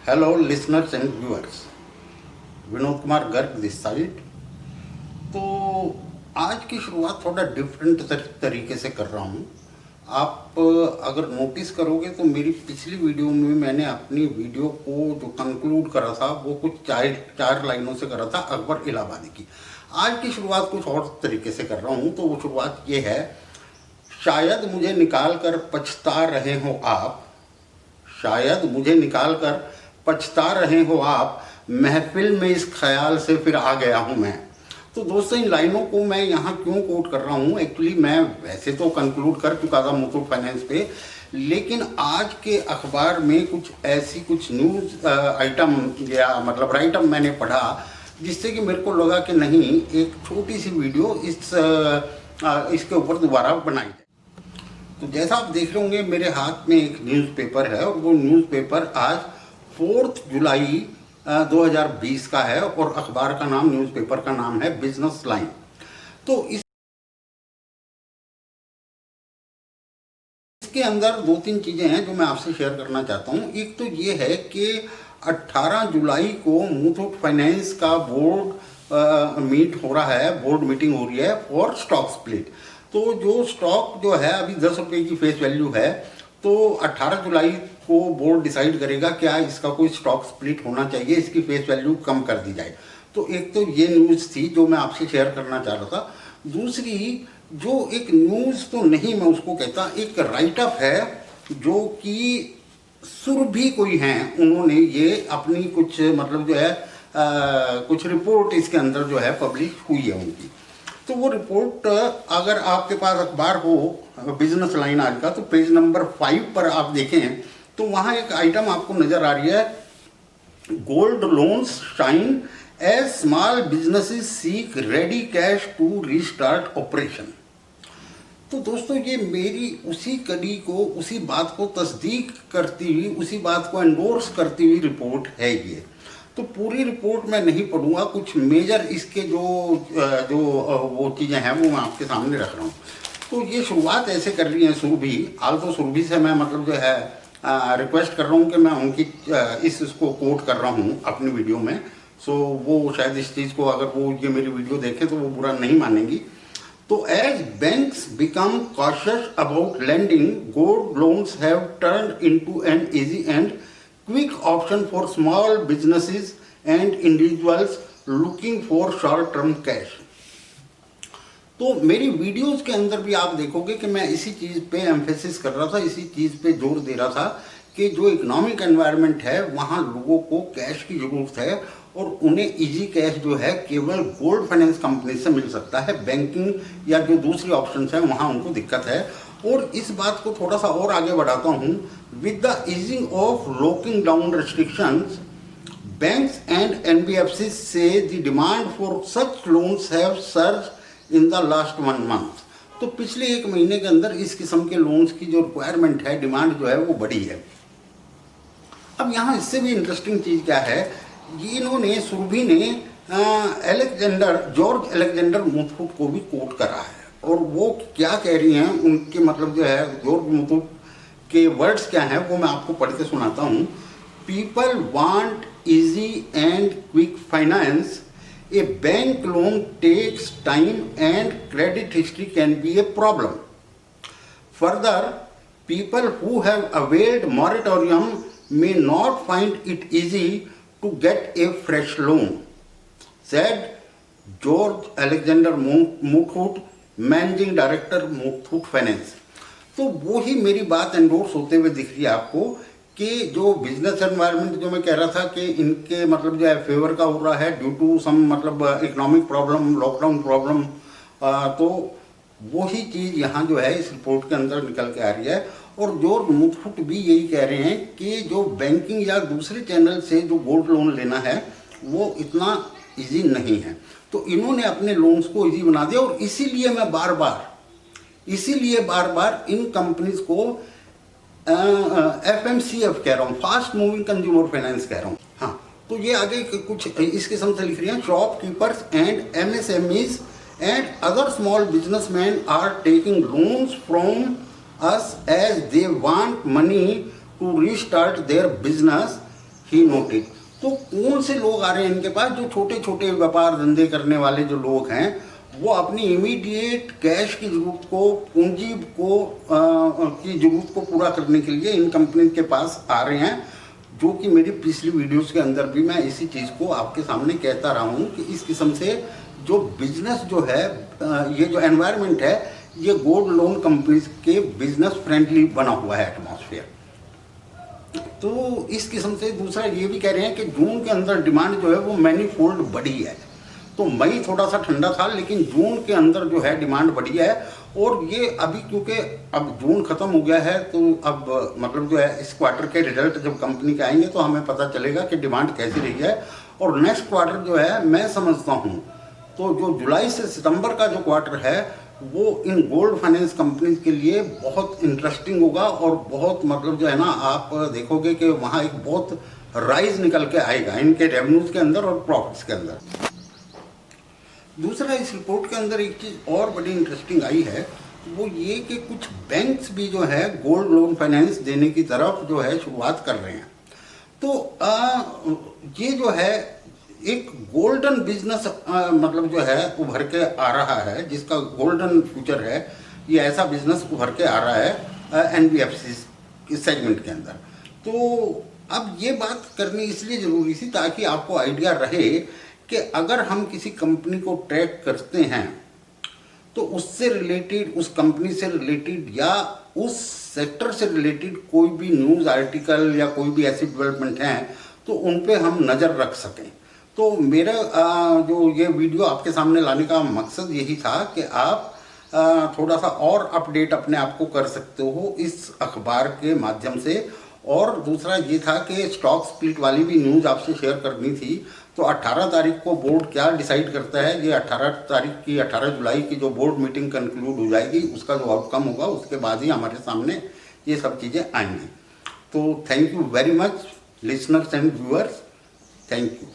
Hello listeners and viewers, Vinod Kumar Garg this side. तो आज की शुरुआत थोड़ा डिफरेंट तरीके से कर रहा हूँ। आप अगर नोटिस करोगे तो मेरी पिछली वीडियो में मैंने अपनी वीडियो को जो कंक्लूड करा था वो कुछ चार लाइनों से करा था अकबर इलाहाबादी की। आज की शुरुआत कुछ और तरीके से कर रहा हूँ। तो वो शुरुआत ये है, शायद मुझे निकाल कर पछता रहे हो आप, शायद मुझे निकाल कर पछता रहे हो आप, महफिल में इस ख्याल से फिर आ गया हूं मैं। तो दोस्तों, इन लाइनों को मैं यहाँ क्यों कोट कर रहा हूँ? एक्चुअली मैं वैसे तो कंक्लूड कर चुका था मुथूट फाइनेंस पे, लेकिन आज के अखबार में कुछ न्यूज़ आइटम या मतलब राइटअप मैंने पढ़ा, जिससे कि मेरे को लगा कि नहीं, एक छोटी सी वीडियो इसके ऊपर दोबारा बनाई जाए। तो जैसा आप देख रहे होंगे, मेरे हाथ में एक न्यूज़पेपर है और वो न्यूज़पेपर आज 4 जुलाई 2020 का है और अखबार का नाम, न्यूज़पेपर का नाम है बिजनेस लाइन। तो इसके अंदर 2-3 चीज़ें हैं जो मैं आपसे शेयर करना चाहता हूँ। एक तो ये है कि 18 जुलाई को मुथूट फाइनेंस का बोर्ड मीट हो रहा है, बोर्ड मीटिंग हो रही है फॉर स्टॉक स्प्लिट। तो जो स्टॉक जो है अभी 10 रुपये की फेस वैल्यू है, तो 18 जुलाई को बोर्ड डिसाइड करेगा क्या इसका कोई स्टॉक स्प्लिट होना चाहिए, इसकी फेस वैल्यू कम कर दी जाए। तो एक तो ये न्यूज़ थी जो मैं आपसे शेयर करना चाह रहा था। दूसरी, जो एक न्यूज़ तो नहीं मैं उसको कहता, एक राइटअप है जो कि सुरभि कोई हैं, उन्होंने ये अपनी कुछ मतलब जो है कुछ रिपोर्ट इसके अंदर जो है पब्लिश हुई है उनकी। तो वो रिपोर्ट अगर आपके पास अखबार हो बिजनेस लाइन आज का, तो पेज नंबर 5 पर आप देखें तो वहाँ एक आइटम आपको नजर आ रही है, gold loans shine as small businesses seek ready cash to restart operation. तो दोस्तों, ये मेरी उसी कड़ी को, उसी बात को तस्दीक करती हुई, उसी बात को एंडोर्स करती हुई रिपोर्ट है ये। तो पूरी रिपोर्ट मैं नहीं पढ़ूंगा, कुछ मेजर इसके जो वो चीज़ें हैं वो मैं आपके सामने रख रहा हूँ। तो ये शुरुआत ऐसे कर रही है सुरभि। आज तो सुरभि से मैं मतलब जो है रिक्वेस्ट कर रहा हूँ कि मैं उनकी इसको कोट कर रहा हूँ अपनी वीडियो में। सो वो शायद इस चीज़ को, अगर वो ये मेरी वीडियो देखें तो वो बुरा नहीं मानेंगी। तो as banks become cautious about lending, gold loans have turned into an easy and quick option for small businesses and individuals looking for short term cash। तो मेरी वीडियोस के अंदर भी आप देखोगे कि मैं इसी चीज़ पे एम्फेसिस कर रहा था, इसी चीज़ पे जोर दे रहा था कि जो इकोनॉमिक एनवायरनमेंट है वहाँ लोगों को कैश की ज़रूरत है और उन्हें इजी कैश जो है केवल गोल्ड फाइनेंस कंपनी से मिल सकता है। बैंकिंग या जो दूसरी ऑप्शंस हैं वहाँ उनको दिक्कत है। और इस बात को थोड़ा सा और आगे बढ़ाता हूँ, with the easing of locking down restrictions, banks and NBFCs say the demand for such loans have surged in the last 1 month। तो पिछले 1 महीने के अंदर इस किस्म के लोन्स की जो रिक्वायरमेंट है, डिमांड जो है वो बढ़ी है। अब यहाँ इससे भी इंटरेस्टिंग चीज़ क्या है, इन्होंने, सुरभि ने जॉर्ज अलेक्जेंडर मुथूट को भी कोट करा है। और वो क्या कह रही हैं, उनके मतलब जो है जॉर्ज मुथूट के वर्ड्स क्या हैं वो मैं आपको पढ़ के सुनाता हूँ। People want easy and quick finance, a bank loan takes time and credit history can be a problem. Further, people who have availed moratorium may not find it easy to get a fresh loan, said George Alexander Muthoot, managing director Muthoot finance. तो वो ही मेरी बात endorse होते हुए दिख रही है आपको कि जो बिजनेस एनवायरनमेंट जो मैं कह रहा था कि इनके मतलब जो है फेवर का हो रहा है ड्यू टू सम मतलब इकोनॉमिक प्रॉब्लम, लॉकडाउन प्रॉब्लम, तो वही चीज़ यहाँ जो है इस रिपोर्ट के अंदर निकल के आ रही है। और जॉर्ज मुथूट भी यही कह रहे हैं कि जो बैंकिंग या दूसरे चैनल से जो गोल्ड लोन लेना है वो इतना इजी नहीं है। तो इन्होंने अपने लोन्स को इजी बना दिया और इसीलिए मैं बार बार इन कंपनीज को FMCF कह रहा हूँ, फास्ट मूविंग कंज्यूमर फाइनेंस कह रहा हूँ। हाँ, तो ये आगे कुछ इस किस्म से लिख रही हैं, shopkeepers and MSMEs and other small businessmen are taking loans from us as they want money to restart their business he noted. तो कौन से लोग आ रहे हैं इनके पास? जो छोटे छोटे व्यापार धंधे करने वाले जो लोग हैं, वो अपनी इमीडिएट कैश की जरूरत को, पूंजी को की जरूरत को पूरा करने के लिए इन कंपनी के पास आ रहे हैं। जो कि मेरी पिछली वीडियोस के अंदर भी मैं इसी चीज़ को आपके सामने कहता रहा हूँ कि इस किस्म से जो बिजनेस जो है, ये जो एनवायरनमेंट है, ये गोल्ड लोन कंपनीज के बिजनेस फ्रेंडली बना हुआ है एटमॉस्फेयर। तो इस किस्म से दूसरा ये भी कह रहे हैं कि जून के अंदर डिमांड जो है वो मैनीफोल्ड बढ़ी है। तो मई थोड़ा सा ठंडा था, लेकिन जून के अंदर जो है डिमांड बढ़ी है। और ये अभी क्योंकि अब जून ख़त्म हो गया है, तो अब मतलब जो है इस क्वार्टर के रिजल्ट जब कंपनी के आएंगे तो हमें पता चलेगा कि डिमांड कैसी रही है। और नेक्स्ट क्वार्टर जो है मैं समझता हूँ तो जो जुलाई से सितंबर का जो क्वार्टर है वो इन गोल्ड फाइनेंस कंपनीज के लिए बहुत इंटरेस्टिंग होगा। और बहुत मतलब जो है ना, आप देखोगे कि वहाँ एक बहुत राइज निकल के आएगा इनके रेवेन्यूज के अंदर और प्रॉफिट्स के अंदर। दूसरा, इस रिपोर्ट के अंदर एक चीज़ और बड़ी इंटरेस्टिंग आई है, वो ये कि कुछ बैंक्स भी जो है गोल्ड लोन फाइनेंस देने की तरफ जो है शुरुआत कर रहे हैं। तो ये जो है एक गोल्डन बिजनेस मतलब जो है उभर के आ रहा है, जिसका गोल्डन फ्यूचर है। ये ऐसा बिजनेस उभर के आ रहा है एनबीएफसी के सेगमेंट के अंदर। तो अब ये बात करनी इसलिए ज़रूरी थी ताकि आपको आइडिया रहे कि अगर हम किसी कंपनी को ट्रैक करते हैं तो उससे रिलेटेड, उस कंपनी से रिलेटेड या उस सेक्टर से रिलेटेड कोई भी न्यूज़ आर्टिकल या कोई भी ऐसी डेवलपमेंट हैं तो उन पे हम नज़र रख सकें। तो मेरा जो ये वीडियो आपके सामने लाने का मकसद यही था कि आप थोड़ा सा और अपडेट अपने आप को कर सकते हो इस अखबार के माध्यम से। और दूसरा ये था कि स्टॉक स्प्लिट वाली भी न्यूज़ आपसे शेयर करनी थी। तो 18 तारीख को बोर्ड क्या डिसाइड करता है, ये 18 तारीख की 18 जुलाई की जो बोर्ड मीटिंग कंक्लूड हो जाएगी, उसका जो आउटकम होगा उसके बाद ही हमारे सामने ये सब चीज़ें आएंगी। तो thank you very much listeners and viewers, thank you.